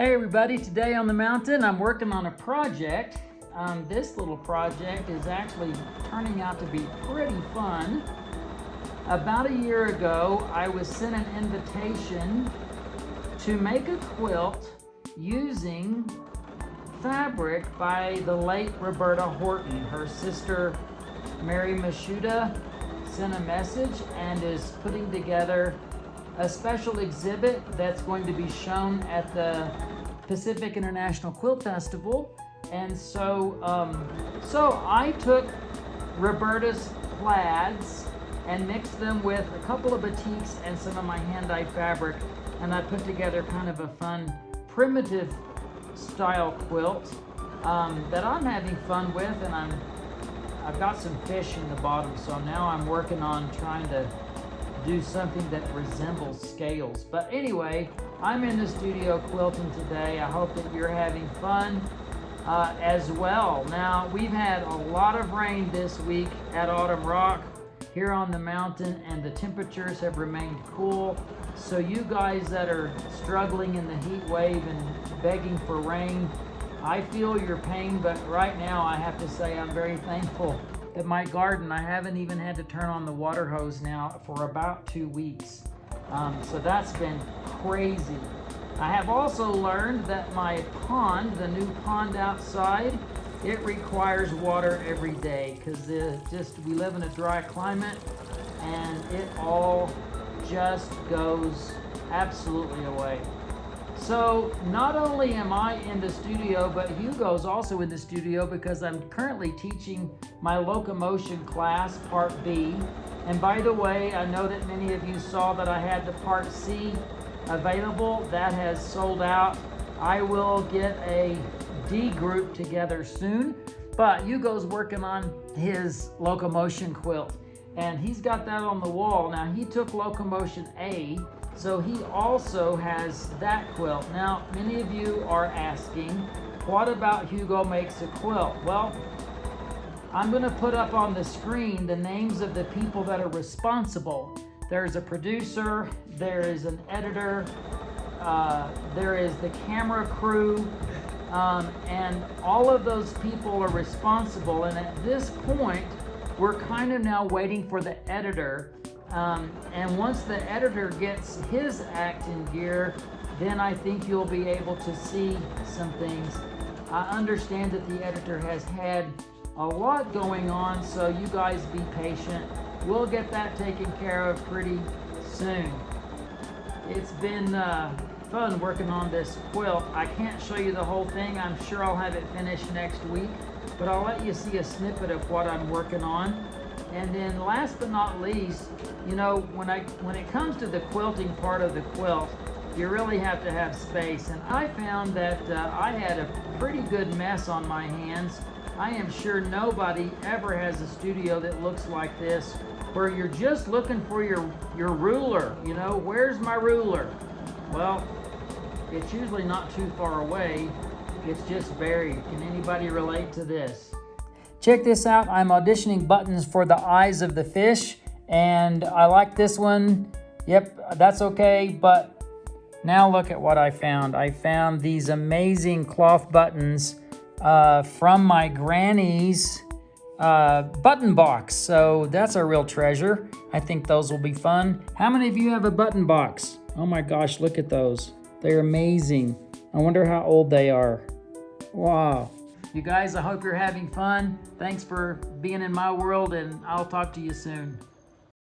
Hey everybody, today on the mountain I'm working on a project. This little project is actually turning out to be pretty fun. About a year ago, I was sent an invitation to make a quilt using fabric by the late Roberta Horton. Her sister Mary Mashuda sent a message and is putting together a special exhibit that's going to be shown at the Pacific International Quilt Festival. And so I took Roberta's plaids and mixed them with a couple of batiks and some of my hand-dyed fabric, and I put together kind of a fun primitive style quilt that I'm having fun with, and I've got some fish in the bottom, so now I'm working on trying to do something that resembles scales. But anyway, I'm in the studio quilting today. I hope that you're having fun as well. Now, we've had a lot of rain this week at Autumn Rock here on the mountain, and the temperatures have remained cool. So you guys that are struggling in the heat wave and begging for rain, I feel your pain, but right now I have to say I'm very thankful that my garden, I haven't even had to turn on the water hose now for about 2 weeks. So that's been crazy. I have also learned that my pond, the new pond outside, it requires water every day because we live in a dry climate and it all just goes absolutely away. So not only am I in the studio, but Hugo's also in the studio because I'm currently teaching my locomotion class, Part B. And by the way, I know that many of you saw that I had the Part C available. That has sold out. I will get a D group together soon, but Hugo's working on his locomotion quilt, and he's got that on the wall. Now, he took locomotion A, so he also has that quilt. Now, many of you are asking, what about Hugo Makes a Quilt? Well, I'm going to put up on the screen the names of the people that are responsible. There's a producer, there is an editor, there is the camera crew, and all of those people are responsible. And at this point, we're kind of now waiting for the editor. And once the editor gets his act in gear, then I think you'll be able to see some things. I understand that the editor has had a lot going on, so you guys be patient. We'll get that taken care of pretty soon. It's been fun working on this quilt. I can't show you the whole thing. I'm sure I'll have it finished next week, but I'll let you see a snippet of what I'm working on. And then last but not least, you know, when it comes to the quilting part of the quilt, you really have to have space. And I found that I had a pretty good mess on my hands. I am sure nobody ever has a studio that looks like this, where you're just looking for your ruler. You know, where's my ruler? Well, it's usually not too far away. It's just buried. Can anybody relate to this? Check this out. I'm auditioning buttons for the eyes of the fish, and I like this one. Yep, that's okay, but now look at what I found. I found these amazing cloth buttons from my granny's button box. So that's a real treasure. I think those will be fun. How many of you have a button box? Oh my gosh, look at those. They're amazing. I wonder how old they are. Wow. You guys, I hope you're having fun. Thanks for being in my world, and I'll talk to you soon.